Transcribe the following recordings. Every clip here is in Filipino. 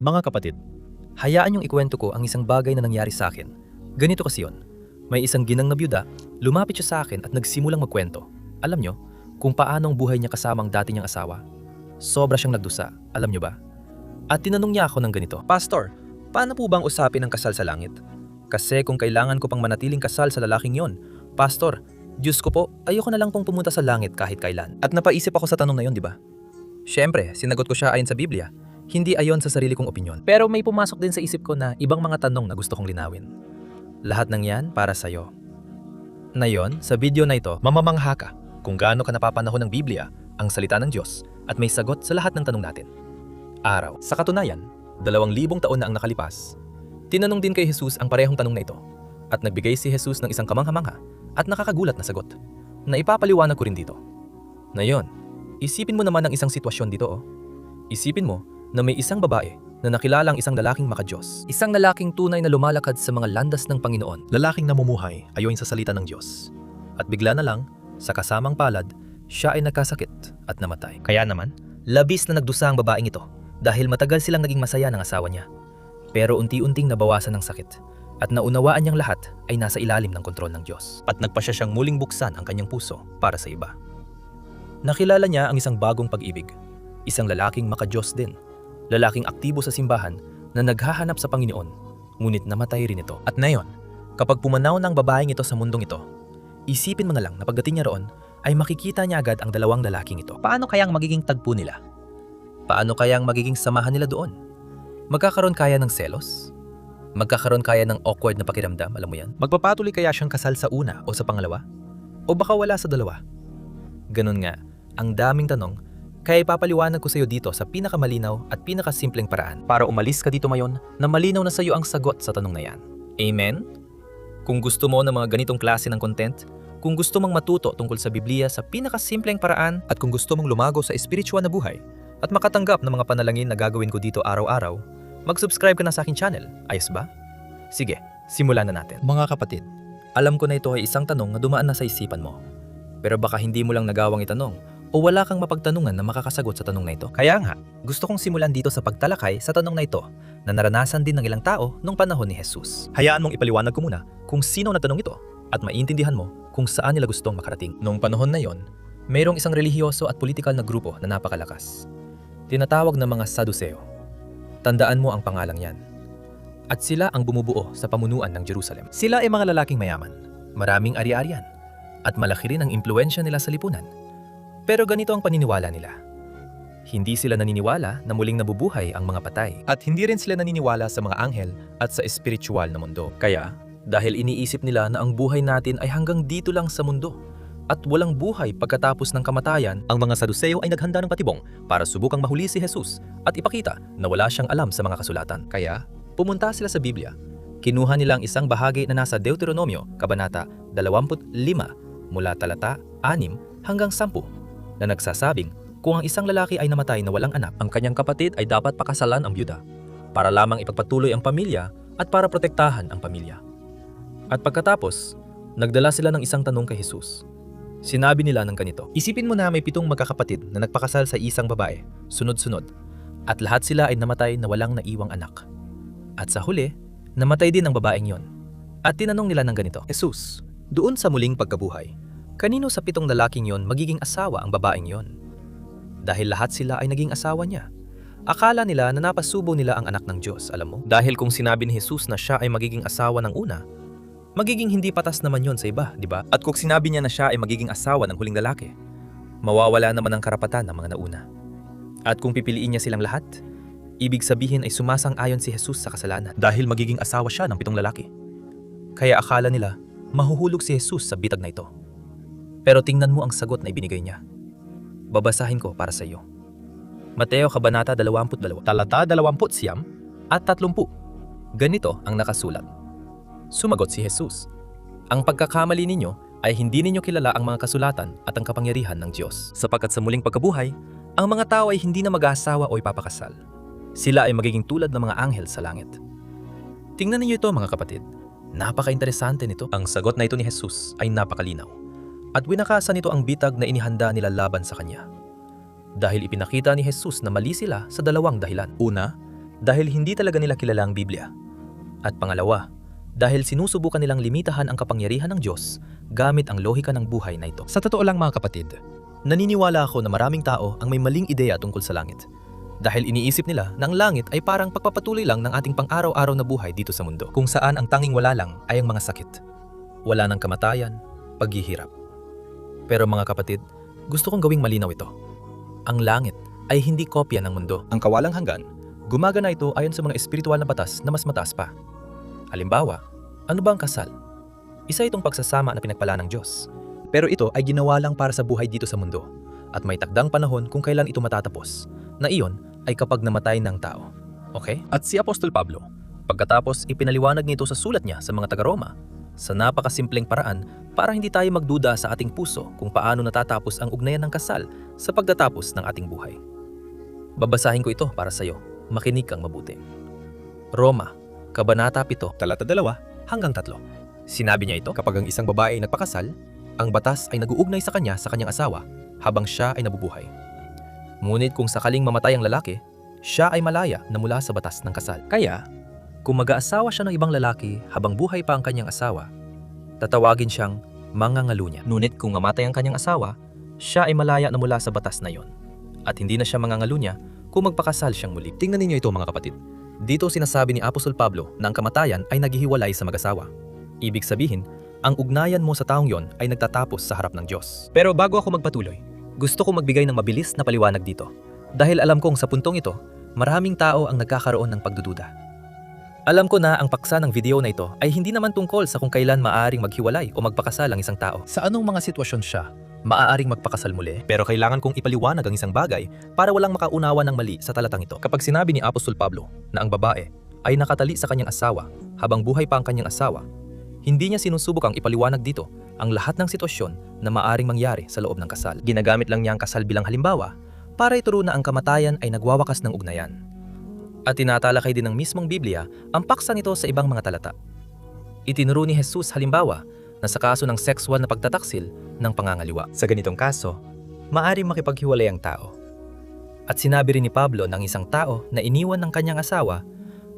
Mga kapatid, hayaan niyong ikwento ko ang isang bagay na nangyari sa akin. Ganito kasi yun. May isang ginang na byuda, lumapit siya sa akin at nagsimulang magkwento. Alam niyo, kung paano ang buhay niya kasama ang dati niyang asawa. Sobra siyang nagdusa, alam niyo ba? At tinanong niya ako ng ganito, Pastor, paano po bang usapin ang kasal sa langit? Kasi kung kailangan ko pang manatiling kasal sa lalaking yon, Pastor, Diyos ko po, ayoko na lang pong pumunta sa langit kahit kailan. At napaisip ako sa tanong na yon, di ba? Siyempre, sinagot ko siya ayon sa Biblia, hindi ayon sa sarili kong opinyon. Pero may pumasok din sa isip ko na ibang mga tanong na gusto kong linawin. Lahat ng yan para sa'yo. Ngayon, sa video na ito, mamamangha ka kung gaano ka napapanahon ng Biblia, ang salita ng Diyos, at may sagot sa lahat ng tanong natin. Araw. Sa katunayan, 2,000 taon na ang nakalipas. Tinanong din kay Jesus ang parehong tanong na ito, at nagbigay si Jesus ng isang kamangha-mangha at nakakagulat na sagot, na ipapaliwanag ko rin dito. Ngayon, isipin mo naman ang isang sitwasyon dito. Isipin mo na may isang babae na nakilalang isang lalaking makadiyos. Isang lalaking tunay na lumalakad sa mga landas ng Panginoon. Lalaking namumuhay ayon sa salita ng Diyos. At bigla na lang, sa kasamang palad, siya ay nagkasakit at namatay. Kaya naman, labis na nagdusa ang babaeng ito dahil matagal silang naging masaya ng asawa niya. Pero unti-unting nabawasan ng sakit at naunawaan niyang lahat ay nasa ilalim ng kontrol ng Diyos. At nagpasya siyang muling buksan ang kanyang puso para sa iba. Nakilala niya ang isang bagong pag-ibig. Isang lalaking makadiyos din. Lalaking aktibo sa simbahan na naghahanap sa Panginoon, ngunit namatay rin ito. At ngayon, kapag pumanaw ng babaeng ito sa mundong ito, isipin mo na lang na pagdating niya roon, ay makikita niya agad ang dalawang lalaking ito. Paano kayang magiging tagpo nila? Paano kayang magiging samahan nila doon? Magkakaroon kaya ng selos? Magkakaroon kaya ng awkward na pakiramdam, alam mo yan? Magpapatuloy kaya siyang kasal sa una o sa pangalawa? O baka wala sa dalawa? Ganun nga, ang daming tanong, kaya ipapaliwanag ko sa iyo dito sa pinakamalinaw at pinakasimpleng paraan para umalis ka dito ngayon na malinaw na sa iyo ang sagot sa tanong na yan. Amen? Kung gusto mo ng mga ganitong klase ng content, kung gusto mong matuto tungkol sa Biblia sa pinakasimpleng paraan, at kung gusto mong lumago sa espiritual na buhay at makatanggap ng mga panalangin na gagawin ko dito araw-araw, mag-subscribe ka na sa aking channel. Ayos ba? Sige, simulan na natin. mga kapatid, Alam ko na ito ay isang tanong na dumaan na sa isipan mo. Pero baka hindi mo lang nagawang itanong o wala kang mapagtanungan na makakasagot sa tanong na ito. Kaya nga, gusto kong simulan dito sa pagtalakay sa tanong na ito na naranasan din ng ilang tao nung panahon ni Jesus. Hayaan mong ipaliwanag ko muna kung sino na tanong ito at maintindihan mo kung saan nila gustong makarating. Noong panahon na yon, mayroong isang relihiyoso at politikal na grupo na napakalakas. Tinatawag na mga Saduseo. Tandaan mo ang pangalang yan. At sila ang bumubuo sa pamunuan ng Jerusalem. Sila ay mga lalaking mayaman, maraming ari-arian, at malaki rin ang impluensya nila sa lipunan. Pero ganito ang paniniwala nila. Hindi sila naniniwala na muling nabubuhay ang mga patay. At hindi rin sila naniniwala sa mga anghel at sa espiritual na mundo. Kaya, dahil iniisip nila na ang buhay natin ay hanggang dito lang sa mundo at walang buhay pagkatapos ng kamatayan, ang mga Saduseo ay naghanda ng patibong para subukang mahuli si Jesus at ipakita na wala siyang alam sa mga kasulatan. Kaya, pumunta sila sa Biblia. Kinuha nila ang isang bahagi na nasa Deuteronomio, Kabanata 25, mula talata 6 hanggang 10, na nagsasabing kung ang isang lalaki ay namatay na walang anak, ang kanyang kapatid ay dapat pakasalan ang byuda para lamang ipagpatuloy ang pamilya at para protektahan ang pamilya. At pagkatapos, nagdala sila ng isang tanong kay Jesus. Sinabi nila ng ganito, isipin mo na may 7 magkakapatid na nagpakasal sa isang babae, sunod-sunod, at lahat sila ay namatay na walang naiwang anak. At sa huli, namatay din ang babaeng yon. At tinanong nila ng ganito, Jesus, doon sa muling pagkabuhay, kanino sa 7 lalaking yon magiging asawa ang babaeng yon? Dahil lahat sila ay naging asawa niya. Akala nila na napasubo nila ang anak ng Diyos, alam mo? Dahil kung sinabi ni Jesus na siya ay magiging asawa ng una, magiging hindi patas naman yon sa iba, di ba? At kung sinabi niya na siya ay magiging asawa ng huling lalaki, mawawala naman ang karapatan ng mga nauna. At kung pipiliin niya silang lahat, ibig sabihin ay sumasang-ayon si Jesus sa kasalanan dahil magiging asawa siya ng 7 lalaki. Kaya akala nila, mahuhulog si Jesus sa bitag na ito. Pero tingnan mo ang sagot na ibinigay niya. Babasahin ko para sa iyo. Mateo Kabanata 22, talata 29 at 30. Ganito ang nakasulat. Sumagot si Jesus, ang pagkakamali ninyo ay hindi ninyo kilala ang mga kasulatan at ang kapangyarihan ng Diyos. Sapagkat sa muling pagkabuhay, ang mga tao ay hindi na mag-aasawa o ipapakasal. Sila ay magiging tulad ng mga anghel sa langit. Tingnan ninyo ito mga kapatid. Napaka-interesante nito. Ang sagot na ito ni Jesus ay napakalinaw. At winakasan nito ang bitag na inihanda nila laban sa kanya. Dahil ipinakita ni Jesus na mali sila sa 2 dahilan. Una, dahil hindi talaga nila kilala ang Biblia. At pangalawa, dahil sinusubukan nilang limitahan ang kapangyarihan ng Diyos gamit ang lohika ng buhay na ito. Sa totoo lang mga kapatid, Naniniwala ako na maraming tao ang may maling ideya tungkol sa langit. Dahil iniisip nila na ang langit ay parang pagpapatuloy lang ng ating pang-araw-araw na buhay dito sa mundo, kung saan ang tanging wala lang ay ang mga sakit. Wala ng kamatayan, paghihirap. Pero mga kapatid, gusto kong gawing malinaw ito. Ang langit ay hindi kopya ng mundo. Ang kawalang hanggan, gumagana ito ayon sa mga espiritual na batas na mas mataas pa. Halimbawa, ano ba ang kasal? Isa itong pagsasama na pinagpala ng Diyos. Pero ito ay ginawa lang para sa buhay dito sa mundo at may takdang panahon kung kailan ito matatapos, na iyon ay kapag namatay ng tao. Okay? At si Apostol Pablo, pagkatapos ipinaliwanag nito sa sulat niya sa mga taga-Roma, sa napakasimpleng paraan para hindi tayo magduda sa ating puso kung paano natatapos ang ugnayan ng kasal sa pagtatapos ng ating buhay. Babasahin ko ito para sa iyo. Makinig kang mabuti. Roma, Kabanata 7, talata 2 hanggang 3. Sinabi niya ito, kapag ang isang babae ay nagpakasal, ang batas ay nag-uugnay sa kanyang asawa habang siya ay nabubuhay. Ngunit kung sakaling mamatay ang lalaki, siya ay malaya na mula sa batas ng kasal. Kaya, kung mag-aasawa siya ng ibang lalaki habang buhay pa ang kanyang asawa, tatawagin siyang mangangalunya. Ngunit kung mamatay ang kanyang asawa, siya ay malaya na mula sa batas na iyon. At hindi na siya mangangalunya kung magpakasal siyang muli. Tingnan ninyo ito mga kapatid. Dito sinasabi ni Apostol Pablo na ang kamatayan ay naghihiwalay sa mag-asawa. Ibig sabihin, ang ugnayan mo sa taong yon ay nagtatapos sa harap ng Diyos. Pero bago ako magpatuloy, gusto ko magbigay ng mabilis na paliwanag dito. Dahil alam kong sa puntong ito, maraming tao ang nagkakaroon ng pagdududa. Alam ko na ang paksa ng video na ito ay hindi naman tungkol sa kung kailan maaaring maghiwalay o magpakasal ang isang tao. sa anong mga sitwasyon siya? Maaaring magpakasal muli, pero kailangan kong ipaliwanag ang isang bagay para walang makaunawa ng mali sa talatang ito. Kapag sinabi ni Apostol Pablo na ang babae ay nakatali sa kanyang asawa habang buhay pa ang kanyang asawa, hindi niya sinusubukang ipaliwanag dito ang lahat ng sitwasyon na maaaring mangyari sa loob ng kasal. Ginagamit lang niya ang kasal bilang halimbawa para ituro na ang kamatayan ay nagwawakas ng ugnayan. At tinatalakay din ng mismong Biblia ang paksa nito sa ibang mga talata. Itinuro ni Jesus halimbawa na sa kaso ng sexual na pagtataksil ng pangangaliwa. Sa ganitong kaso, maaaring makipaghiwalay ang tao. At sinabi rin ni Pablo ng isang tao na iniwan ng kanyang asawa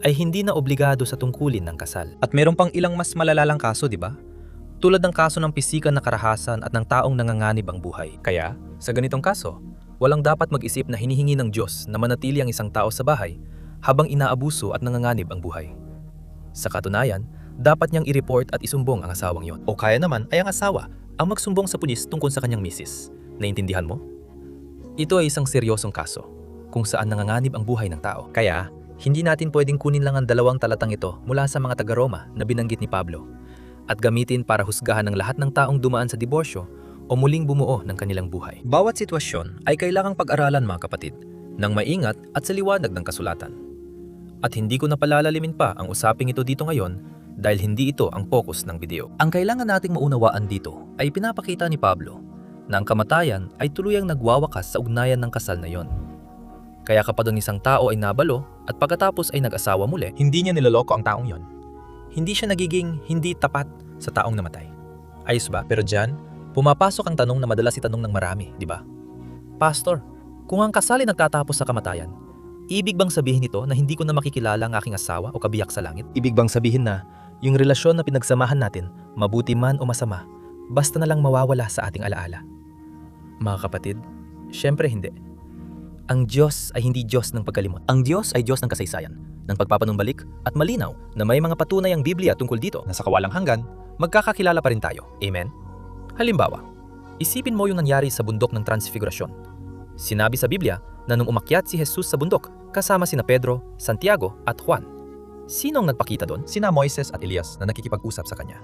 ay hindi na obligado sa tungkulin ng kasal. At meron pang ilang mas malalalang kaso, di ba? Tulad ng kaso ng pisikan na karahasan at ng taong nanganganib ang buhay. Kaya, sa ganitong kaso, walang dapat mag-isip na hinihingi ng Diyos na manatili ang isang tao sa bahay habang inaabuso at nanganganib ang buhay. Sa katunayan, dapat niyang i-report at isumbong ang asawang yon. O kaya naman ay ang asawa ang magsumbong sa pulis tungkol sa kanyang misis. Naintindihan mo? Ito ay isang seryosong kaso kung saan nanganganib ang buhay ng tao. Kaya, hindi natin pwedeng kunin lang ang dalawang talatang ito mula sa mga taga-Roma na binanggit ni Pablo at gamitin para husgahan ng lahat ng taong dumaan sa diborsyo o muling bumuo ng kanilang buhay. Bawat sitwasyon ay kailangang pag-aralan mga kapatid ng maingat at sa liwanag ng kasulatan. At hindi ko na palalalimin pa ang usaping ito dito ngayon dahil hindi ito ang focus ng video. Ang kailangan nating maunawaan dito ay pinapakita ni Pablo na ang kamatayan ay tuluyang nagwawakas sa ugnayan ng kasal na yon. Kaya kapag ang isang tao ay nabalo at pagkatapos ay nag-asawa muli, hindi niya niloloko ang taong yon. Hindi siya nagiging hindi tapat sa taong namatay. Ayos ba? Pero dyan, pumapasok ang tanong na madalas itanong ng marami, di ba? Pastor, kung ang kasal ay nagtatapos sa kamatayan, ibig bang sabihin nito na hindi ko na makikilala ang aking asawa o kabiyak sa langit? Ibig bang sabihin na yung relasyon na pinagsamahan natin, mabuti man o masama, basta na lang mawawala sa ating alaala? Mga kapatid, syempre hindi. Ang Diyos ay hindi Diyos ng pagkalimot. Ang Diyos ay Diyos ng kasaysayan, ng pagpapanumbalik at malinaw na may mga patunay ang Biblia tungkol dito na sa kawalang hanggan, magkakakilala pa rin tayo. Amen? Halimbawa, isipin mo yung nangyari sa bundok ng Transfigurasyon. Sinabi sa Biblia na nung umakyat si Jesus sa bundok kasama sina Pedro, Santiago at Juan. Sino ang nagpakita doon? Sina Moises at Elias na nakikipag-usap sa kanya.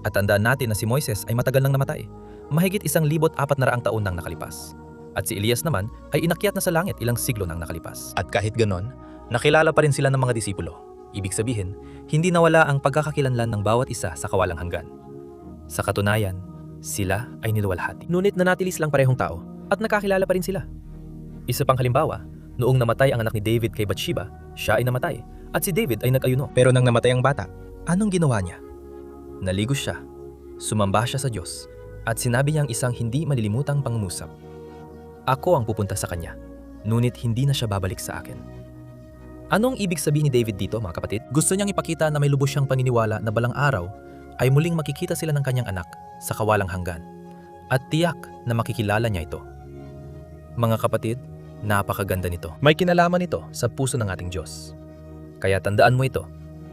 At tandaan natin na si Moises ay matagal nang namatay. Mahigit 1,400 taon nang nakalipas. At si Elias naman ay inakyat na sa langit ilang siglo nang nakalipas. At kahit ganon, nakilala pa rin sila ng mga disipulo. Ibig sabihin, hindi nawala ang pagkakakilanlan ng bawat isa sa kawalang hanggan. Sa katunayan, sila ay niluwalhati. Ngunit nanatili silang parehong tao at nakakilala pa rin sila. Isa pang halimbawa, noong namatay ang anak ni David kay Bathsheba, siya ay namatay at si David ay nag-ayuno. Pero nang namatay ang bata, anong ginawa niya? Naligo siya, sumamba siya sa Diyos at sinabi niya ang isang hindi malilimutang pangungusap. Ako ang pupunta sa kanya, ngunit hindi na siya babalik sa akin. Anong ibig sabihin ni David dito, mga kapatid? Gusto niyang ipakita na may lubos siyang paniniwala na balang araw ay muling makikita sila ng kanyang anak sa kawalang hanggan at tiyak na makikilala niya ito. Mga kapatid, napakaganda nito. May kinalaman ito sa puso ng ating Diyos. Kaya tandaan mo ito.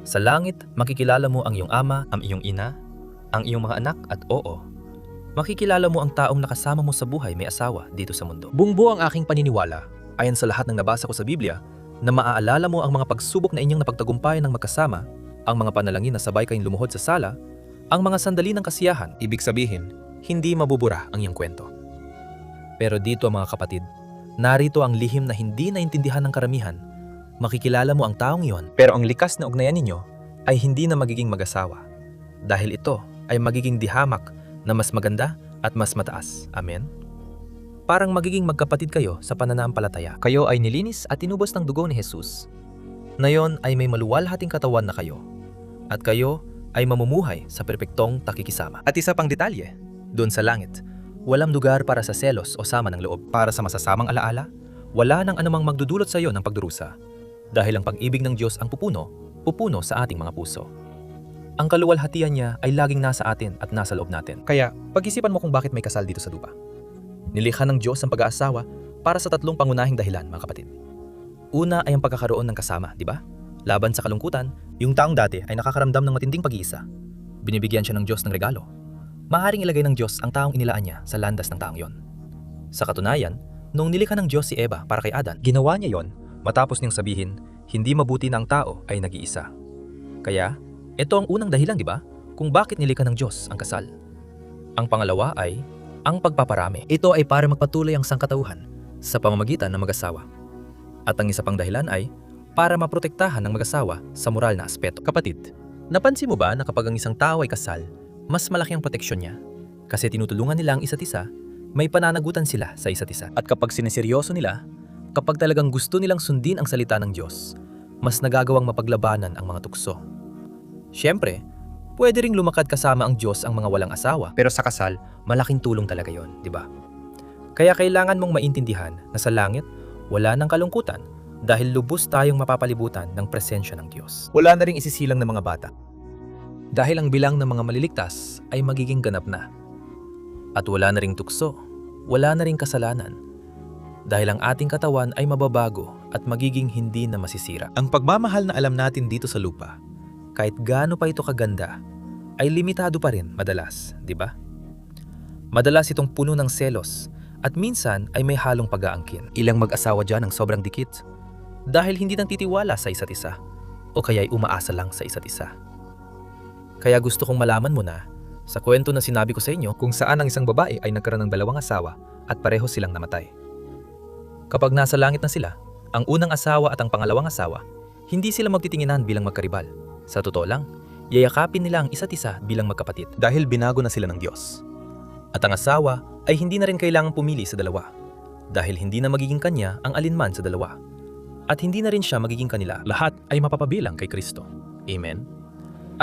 Sa langit, makikilala mo ang iyong ama, ang iyong ina, ang iyong mga anak at oo, makikilala mo ang taong nakasama mo sa buhay may asawa dito sa mundo. Bungbuo ang aking paniniwala, ayon sa lahat ng nabasa ko sa Biblia, na maaalala mo ang mga pagsubok na inyong napagtagumpayan ng magkasama, ang mga panalangin na sabay kayong lumuhod sa sala, ang mga sandali ng kasiyahan, ibig sabihin, hindi mabubura ang iyong kwento. Pero dito mga kapatid, narito ang lihim na hindi naintindihan ng karamihan. Makikilala mo ang taong iyon, pero ang likas na ugnayan ninyo ay hindi na magiging mag-asawa. Dahil ito ay magiging dihamak na mas maganda at mas mataas. Amen? Parang magiging magkapatid kayo sa pananampalataya. Kayo ay nilinis at tinubos ng dugo ni Jesus. Ngayon ay may maluwalhating katawan na kayo. At kayo ay mamumuhay sa perpektong takikisama. At isa pang detalye, doon sa langit, walang lugar para sa selos o sama ng loob. Para sa masasamang alaala, wala nang anumang magdudulot sa iyo ng pagdurusa. Dahil ang pag-ibig ng Diyos ang pupuno sa ating mga puso. Ang kaluwalhatian niya ay laging nasa atin at nasa loob natin. Kaya, pag-isipan mo kung bakit may kasal dito sa lupa. Nilikha ng Diyos ang pag-aasawa para sa tatlong pangunahing dahilan, mga kapatid. Una ay ang pagkakaroon ng kasama, di ba? Laban sa kalungkutan, yung taong dati ay nakakaramdam ng matinding pag-iisa. Binibigyan siya ng Diyos ng regalo. Maaaring ilagay ng Diyos ang taong inilaan niya sa landas ng taong yon. Sa katunayan, nung nilikha ng Diyos si Eva para kay Adan, ginawa niya yon matapos niyang sabihin, hindi mabuti na ang tao ay nag-iisa. Kaya, ito ang unang dahilan, di ba? Kung bakit nilikha ng Diyos ang kasal. Ang pangalawa ay ang pagpaparami. Ito ay para magpatuloy ang sangkatauhan sa pamamagitan ng mag-asawa. At ang isa pang dahilan ay para maprotektahan ng mag-asawa sa moral na aspeto. Kapatid, napansin mo ba na kapag ang isang tao ay kasal, mas malaki ang proteksyon niya? Kasi tinutulungan nila ang isa't isa, may pananagutan sila sa isa't isa. At kapag sineseryoso nila, kapag talagang gusto nilang sundin ang salita ng Diyos, mas nagagawang mapaglabanan ang mga tukso. Siyempre, pwede ring lumakad kasama ang Diyos ang mga walang asawa. Pero sa kasal, malaking tulong talaga yon, di ba? Kaya kailangan mong maintindihan na sa langit, wala nang kalungkutan dahil lubos tayong mapapalibutan ng presensya ng Diyos. Wala na ring isisilang ng mga bata. Dahil ang bilang ng mga maliligtas ay magiging ganap na. At wala na ring tukso, wala na ring kasalanan. Dahil ang ating katawan ay mababago at magiging hindi na masisira. Ang pagmamahal na alam natin dito sa lupa, kahit gaano pa ito kaganda, ay limitado pa rin madalas, di ba? Madalas itong puno ng selos at minsan ay may halong pag-aangkin. Ilang mag-asawa dyan ang sobrang dikit dahil hindi nang titiwala sa isa't isa o kaya'y umaasa lang sa isa't isa. Kaya gusto kong malaman mo na sa kwento na sinabi ko sa inyo kung saan ang isang babae ay nagkaroon ng 2 asawa at pareho silang namatay. Kapag nasa langit na sila, ang unang asawa at ang pangalawang asawa, hindi sila magtitinginan bilang magkaribal. Sa totoo lang, yayakapin nila ang isa't isa bilang magkapatid dahil binago na sila ng Diyos. At ang asawa ay hindi na rin kailangang pumili sa dalawa dahil hindi na magiging kanya ang alinman sa dalawa. At hindi na rin siya magiging kanila. Lahat ay mapapabilang kay Kristo. Amen?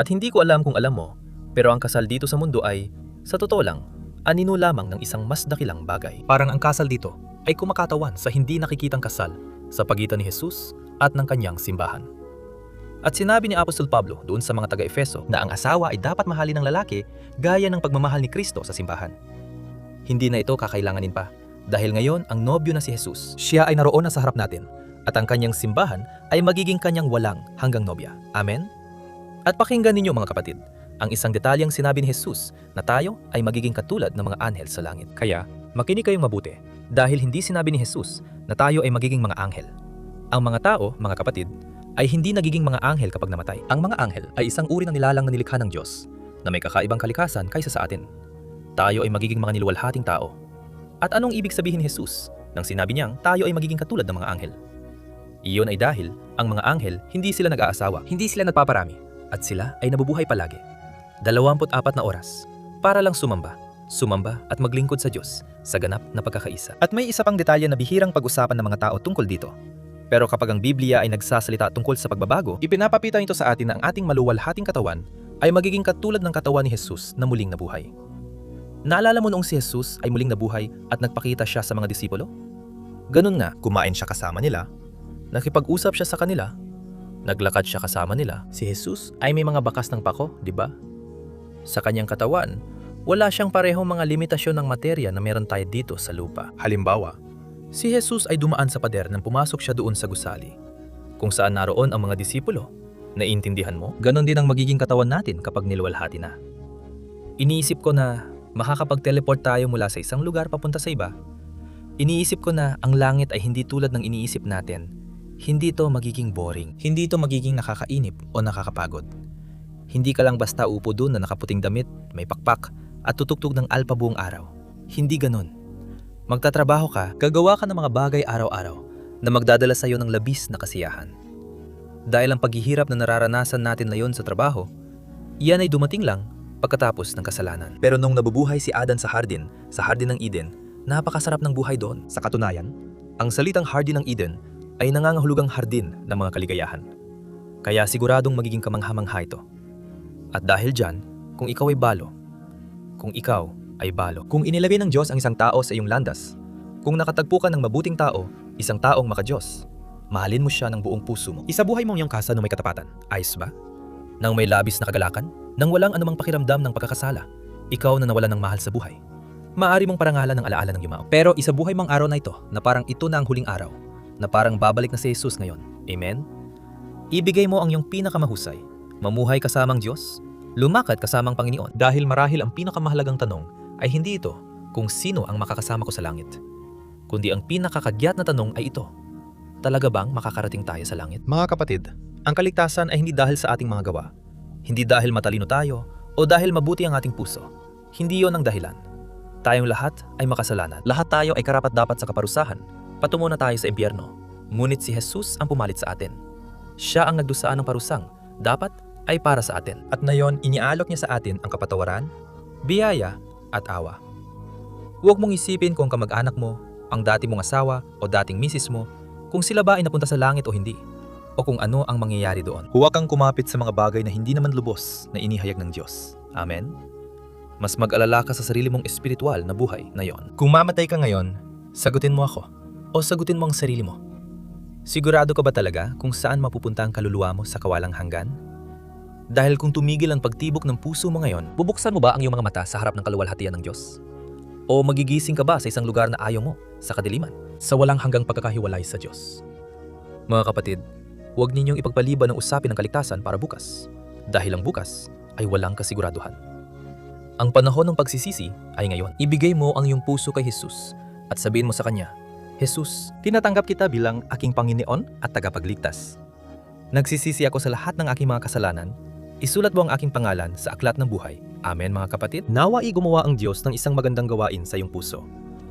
At hindi ko alam kung alam mo, pero ang kasal dito sa mundo ay, sa totoo lang, anino lamang ng isang mas dakilang bagay. Parang ang kasal dito ay kumakatawan sa hindi nakikitang kasal sa pagitan ni Jesus at ng kanyang simbahan. At sinabi ni Apostol Pablo doon sa mga taga-Efeso na ang asawa ay dapat mahalin ng lalaki gaya ng pagmamahal ni Kristo sa simbahan. Hindi na ito kakailanganin pa dahil ngayon ang nobyo na si Jesus. Siya ay naroon na sa harap natin at ang kanyang simbahan ay magiging kanyang walang hanggang nobya. Amen? At pakinggan ninyo mga kapatid, ang isang detalyeng sinabi ni Jesus na tayo ay magiging katulad ng mga anghel sa langit. Kaya, makinig kayong mabuti dahil hindi sinabi ni Jesus na tayo ay magiging mga anghel. Ang mga tao, mga kapatid, ay hindi nagiging mga anghel kapag namatay. Ang mga anghel ay isang uri ng nilalang na nilikha ng Diyos na may kakaibang kalikasan kaysa sa atin. Tayo ay magiging mga niluwalhating tao. At anong ibig sabihin ni Jesus nang sinabi niyang tayo ay magiging katulad ng mga anghel? Iyon ay dahil ang mga anghel hindi sila nag-aasawa, hindi sila nagpaparami, at sila ay nabubuhay palagi. 24 na oras para lang sumamba at maglingkod sa Diyos sa ganap na pagkakaisa. At may isa pang detalye na bihirang pag-usapan ng mga tao tungkol dito. Pero kapag ang Biblia ay nagsasalita tungkol sa pagbabago, ipinapapita nito sa atin na ang ating maluwalhating katawan ay magiging katulad ng katawan ni Jesus na muling nabuhay. Naalala mo noong si Jesus ay muling nabuhay at nagpakita siya sa mga disipulo? Ganun nga, kumain siya kasama nila, Nakipag-usap siya sa kanila. Naglakad siya kasama nila. Si Jesus ay may mga bakas ng pako, di ba? Sa kanyang katawan, wala siyang parehong mga limitasyon ng materya na meron tayo dito sa lupa. Halimbawa, si Jesus ay dumaan sa pader nang pumasok siya doon sa gusali, kung saan naroon ang mga disipulo. Naiintindihan mo? Ganon din ang magiging katawan natin kapag niluwalhati na. Iniisip ko na makakapag-teleport tayo mula sa isang lugar papunta sa iba. Iniisip ko na ang langit ay hindi tulad ng iniisip natin. Hindi ito magiging boring. Hindi ito magiging nakakainip o nakakapagod. Hindi ka lang basta upo doon na nakaputing damit, may pakpak, at tutugtog ng alpa buong araw. Hindi ganon. Magtatrabaho ka, gagawa ka ng mga bagay araw-araw na magdadala sa iyo ng labis na kasiyahan. Dahil ang paghihirap na nararanasan natin ngayon sa trabaho, iyan ay dumating lang pagkatapos ng kasalanan. Pero nung nabubuhay si Adan sa hardin ng Eden, napakasarap ng buhay doon. Sa katunayan, Ang salitang hardin ng Eden ay nangangahulugang hardin ng mga kaligayahan. Kaya siguradong magiging kamangha-mangha ito. At dahil dyan, kung ikaw ay balo, kung inilagay ng Diyos ang isang tao sa iyong landas, kung nakatagpo ka ng mabuting tao, isang taong maka-Diyos, mahalin mo siya ng buong puso mo. Isabuhay mo ang iyong kasa na may katapatan. Ayos ba? nang may labis na kagalakan, nang walang anumang pakiramdam ng pagkakasala, ikaw na nawalan ng mahal sa buhay. Maaari mong parangalan ng alaala ng yumao. Pero isabuhay mo ang araw na ito na parang ito na ang huling araw, Na parang babalik na si Jesus ngayon. Amen? Ibigay mo ang iyong pinakamahusay. Mamuhay kasamang Diyos. Lumakad kasamang Panginoon. dahil marahil ang pinakamahalagang tanong ay hindi ito kung sino ang makakasama ko sa langit, Kundi ang pinakakagyat na tanong ay ito. Talaga bang makakarating tayo sa langit? Mga kapatid, ang kaligtasan ay hindi dahil sa ating mga gawa. Hindi dahil matalino tayo o dahil mabuti ang ating puso. Hindi yon ang dahilan. Tayong lahat ay makasalanan. Lahat tayo ay karapat-dapat sa kaparusahan. Patungo na tayo sa impyerno. Ngunit si Jesus ang pumalit sa atin. Siya ang nagdusaan ng parusang. Dapat ay para sa atin. At ngayon, iniaalok niya sa atin ang kapatawaran, biyaya at awa. Huwag mong isipin kung kamag-anak mo, ang dati mong asawa o dating misis mo, kung sila ba ay napunta sa langit o hindi, o kung ano ang mangyayari doon. Huwag kang kumapit sa mga bagay na hindi naman lubos na inihayag ng Diyos. Amen? Mas mag-alala ka sa sarili mong espiritual na buhay na yon. Kung mamatay ka ngayon, sagutin mo ako. O sagutin mo ang sarili mo. Sigurado ka ba talaga kung saan mapupunta ang kaluluwa mo sa kawalang hanggan? Dahil kung tumigil ang pagtibok ng puso mo ngayon, Bubuksan mo ba ang iyong mga mata sa harap ng kaluwalhatian ng Diyos? o magigising ka ba sa isang lugar na ayaw mo, sa kadiliman? Sa walang hanggang pagkakahiwalay sa Diyos. Mga kapatid, huwag ninyong ipagpaliban ng usapin ng kaligtasan para bukas. Dahil ang bukas ay walang kasiguraduhan. Ang panahon ng pagsisisi ay ngayon. Ibigay mo ang iyong puso kay Jesus at sabihin mo sa Kanya, Jesus, Tinatanggap kita bilang aking Panginoon at tagapagligtas. nagsisisi ako sa lahat ng aking mga kasalanan. Isulat mo ang aking pangalan sa aklat ng buhay. Amen mga kapatid. Nawa gumawa ang Diyos ng isang magandang gawain sa iyong puso.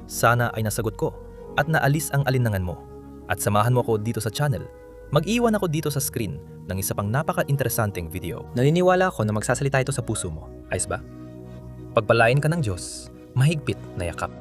Sana ay nasagot ko at naalis ang alinlangan mo. At samahan mo ako dito sa channel. Mag-iwan ako dito sa screen ng isa pang napaka-interesanteng video. Naniniwala ako na magsasalita ito sa puso mo. Ayos ba? Pagpalain ka ng Diyos, mahigpit na yakap.